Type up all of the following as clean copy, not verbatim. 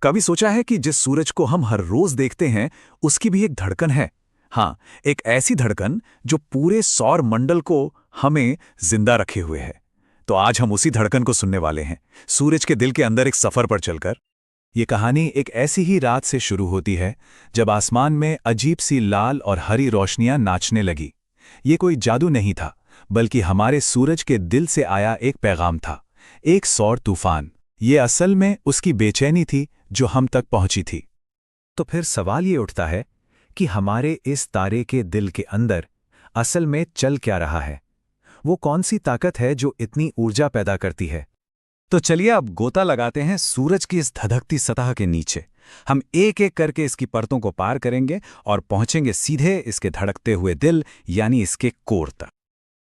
कभी सोचा है कि जिस सूरज को हम हर रोज देखते हैं, उसकी भी एक धड़कन है। हाँ, एक ऐसी धड़कन जो पूरे सौर मंडल को हमें जिंदा रखे हुए है। तो आज हम उसी धड़कन को सुनने वाले हैं, सूरज के दिल के अंदर एक सफर पर चलकर। ये कहानी एक ऐसी ही रात से शुरू होती है जब आसमान में अजीब सी लाल और हरी रोशनियां नाचने लगी। ये कोई जादू नहीं था, बल्कि हमारे सूरज के दिल से आया एक पैगाम था, एक सौर तूफान। ये असल में उसकी बेचैनी थी जो हम तक पहुंची थी। तो फिर सवाल ये उठता है कि हमारे इस तारे के दिल के अंदर असल में चल क्या रहा है? वो कौन सी ताकत है जो इतनी ऊर्जा पैदा करती है? तो चलिए अब गोता लगाते हैं सूरज की इस धधकती सतह के नीचे। हम एक एक करके इसकी परतों को पार करेंगे और पहुंचेंगे सीधे इसके धड़कते हुए दिल यानी इसके कोर तक।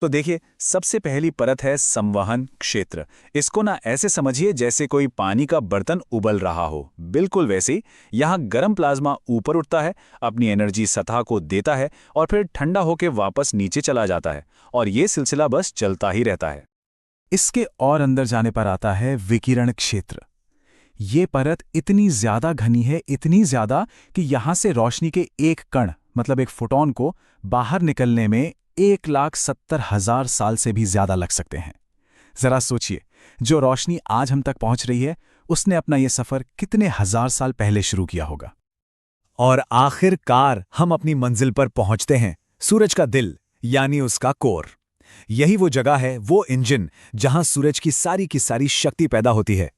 तो देखिए, सबसे पहली परत है संवहन क्षेत्र। इसको ना ऐसे समझिए जैसे कोई पानी का बर्तन उबल रहा हो, बिल्कुल वैसे ही। यहाँ गर्म प्लाज्मा ऊपर उठता है, अपनी एनर्जी सतह को देता है और फिर ठंडा होकर वापस नीचे चला जाता है, और ये सिलसिला बस चलता ही रहता है। इसके और अंदर जाने पर आता है विकिरण क्षेत्र। ये परत इतनी ज्यादा घनी है, इतनी ज्यादा कि यहां से रोशनी के एक कण मतलब एक फोटॉन को बाहर निकलने में 1,70,000 साल से भी ज्यादा लग सकते हैं। जरा सोचिए, जो रोशनी आज हम तक पहुंच रही है, उसने अपना यह सफर कितने हजार साल पहले शुरू किया होगा। और आखिरकार हम अपनी मंजिल पर पहुंचते हैं, सूरज का दिल यानी उसका कोर। यही वो जगह है, वो इंजन जहां सूरज की सारी शक्ति पैदा होती है।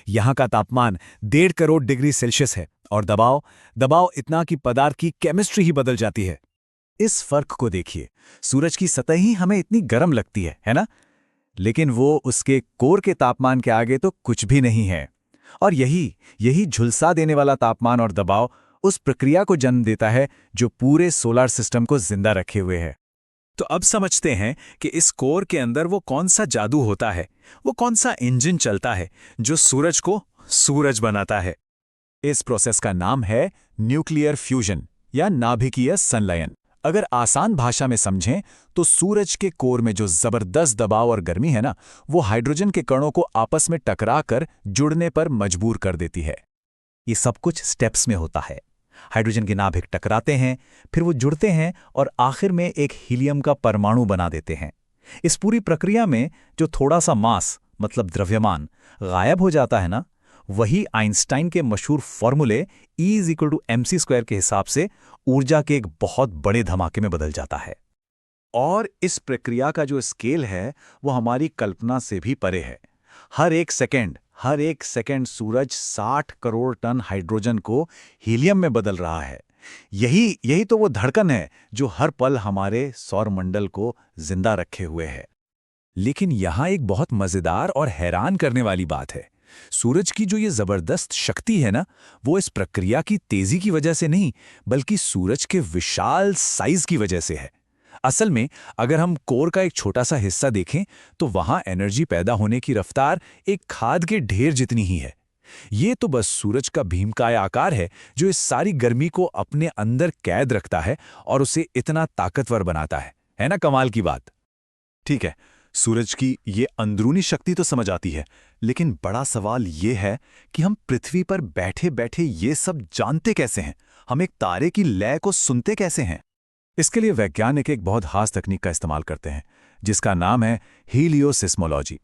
यहां का तापमान 1.5 करोड़ डिग्री सेल्सियस है और दबाव इतना कि पदार्थ की केमिस्ट्री ही बदल जाती है। इस फर्क को देखिए, सूरज की सतह ही हमें इतनी गर्म लगती है ना? लेकिन वो उसके कोर के तापमान के आगे तो कुछ भी नहीं है। और यही झुलसा देने वाला तापमान और दबाव उस प्रक्रिया को जन्म देता है जो पूरे सोलर सिस्टम को जिंदा रखे हुए है। तो अब समझते हैं कि इस कोर के अंदर वो कौन सा जादू होता है, वो कौन सा इंजन चलता है जो सूरज को सूरज बनाता है। इस प्रोसेस का नाम है न्यूक्लियर फ्यूजन या नाभिकीय संलयन। अगर आसान भाषा में समझें तो सूरज के कोर में जो जबरदस्त दबाव और गर्मी है ना, वो हाइड्रोजन के कणों को आपस में टकराकर जुड़ने पर मजबूर कर देती है। ये सब कुछ स्टेप्स में होता है। हाइड्रोजन के नाभिक टकराते हैं, फिर वो जुड़ते हैं और आखिर में एक हीलियम का परमाणु बना देते हैं। इस पूरी प्रक्रिया में जो थोड़ा सा मास मतलब द्रव्यमान गायब हो जाता है ना, वही आइंस्टाइन के मशहूर फॉर्मूले E=mc² के हिसाब से ऊर्जा के एक बहुत बड़े धमाके में बदल जाता है। और इस प्रक्रिया का जो स्केल है वो हमारी कल्पना से भी परे है। हर एक सेकंड सूरज 60 करोड़ टन हाइड्रोजन को हीलियम में बदल रहा है। यही तो वो धड़कन है जो हर पल हमारे सौरमंडल को जिंदा रखे हुए है। लेकिन यहां एक बहुत मजेदार और हैरान करने वाली बात है। सूरज की जो ये जबरदस्त शक्ति है ना, वो इस प्रक्रिया की तेजी की वजह से नहीं, बल्कि सूरज के विशाल साइज की वजह से है। असल में अगर हम कोर का एक छोटा सा हिस्सा देखें तो वहां एनर्जी पैदा होने की रफ्तार एक खाद के ढेर जितनी ही है। ये तो बस सूरज का भीमकाय आकार है जो इस सारी गर्मी को अपने अंदर कैद रखता है और उसे इतना ताकतवर बनाता है ना? कमाल की बात। ठीक है, सूरज की ये अंदरूनी शक्ति तो समझ आती है, लेकिन बड़ा सवाल ये है कि हम पृथ्वी पर बैठे बैठे ये सब जानते कैसे हैं? हम एक तारे की लय को सुनते कैसे हैं? इसके लिए वैज्ञानिक एक बहुत खास तकनीक का इस्तेमाल करते हैं जिसका नाम है हीलियोसिस्मोलॉजी।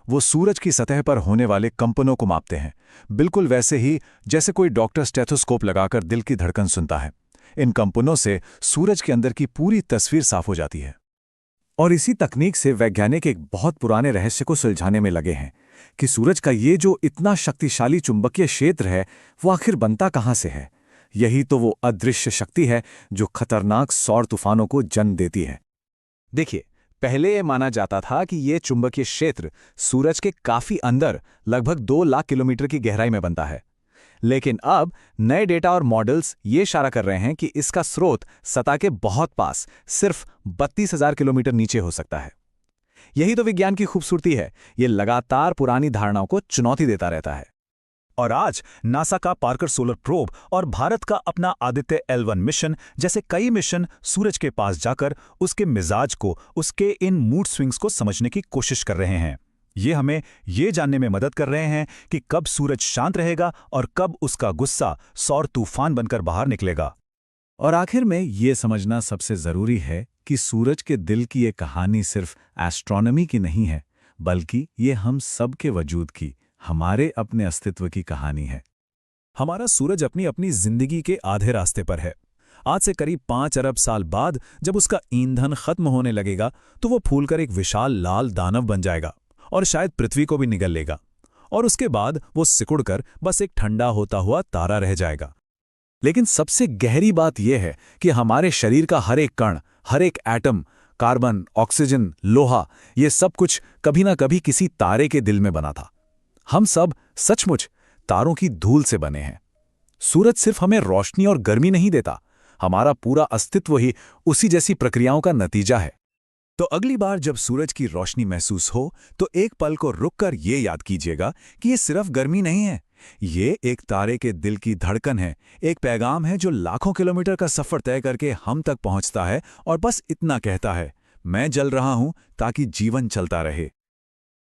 वो सूरज की सतह पर होने वाले कंपनों को मापते हैं, बिल्कुल वैसे ही जैसे कोई डॉक्टर स्टेथोस्कोप लगाकर दिल की धड़कन सुनता है। इन कंपनों से सूरज के अंदर की पूरी तस्वीर साफ हो जाती है। और इसी तकनीक से वैज्ञानिक एक बहुत पुराने रहस्य को सुलझाने में लगे हैं कि सूरज का ये जो इतना शक्तिशाली चुंबकीय क्षेत्र है, वो आखिर बनता कहाँ से है। यही तो वो अदृश्य शक्ति है जो खतरनाक सौर तूफानों को जन्म देती है। देखिए, पहले ये माना जाता था कि ये चुंबकीय क्षेत्र सूरज के काफी अंदर लगभग 2 लाख किलोमीटर की गहराई में बनता है। लेकिन अब नए डेटा और मॉडल्स ये इशारा कर रहे हैं कि इसका स्रोत सतह के बहुत पास सिर्फ 32,000 किलोमीटर नीचे हो सकता है। यही तो विज्ञान की खूबसूरती है, ये लगातार पुरानी धारणाओं को चुनौती देता रहता है। और आज नासा का पार्कर सोलर प्रोब और भारत का अपना आदित्य L1 मिशन जैसे कई मिशन सूरज के पास जाकर उसके मिजाज को, उसके इन मूड स्विंग्स को समझने की कोशिश कर रहे हैं। ये हमें ये जानने में मदद कर रहे हैं कि कब सूरज शांत रहेगा और कब उसका गुस्सा सौर तूफान बनकर बाहर निकलेगा। और आखिर में ये समझना सबसे ज़रूरी है कि सूरज के दिल की ये कहानी सिर्फ एस्ट्रोनॉमी की नहीं है, बल्कि ये हम सब के वजूद की, हमारे अपने अस्तित्व की कहानी है। हमारा सूरज अपनी अपनी जिंदगी के आधे रास्ते पर है। आज से करीब 5 अरब साल बाद जब उसका ईंधन खत्म होने लगेगा तो वो फूलकर एक विशाल लाल दानव बन जाएगा और शायद पृथ्वी को भी निगल लेगा। और उसके बाद वो सिकुड़कर बस एक ठंडा होता हुआ तारा रह जाएगा। लेकिन सबसे गहरी बात यह है कि हमारे शरीर का हर एक कण, हर एक एटम, कार्बन, ऑक्सीजन, लोहा, ये सब कुछ कभी ना कभी किसी तारे के दिल में बना था। हम सब सचमुच तारों की धूल से बने हैं। सूरज सिर्फ हमें रोशनी और गर्मी नहीं देता, हमारा पूरा अस्तित्व ही उसी जैसी प्रक्रियाओं का नतीजा है। तो अगली बार जब सूरज की रोशनी महसूस हो तो एक पल को रुककर ये याद कीजिएगा कि ये सिर्फ गर्मी नहीं है, ये एक तारे के दिल की धड़कन है, एक पैगाम है जो लाखों किलोमीटर का सफर तय करके हम तक पहुंचता है और बस इतना कहता है, मैं जल रहा हूं ताकि जीवन चलता रहे।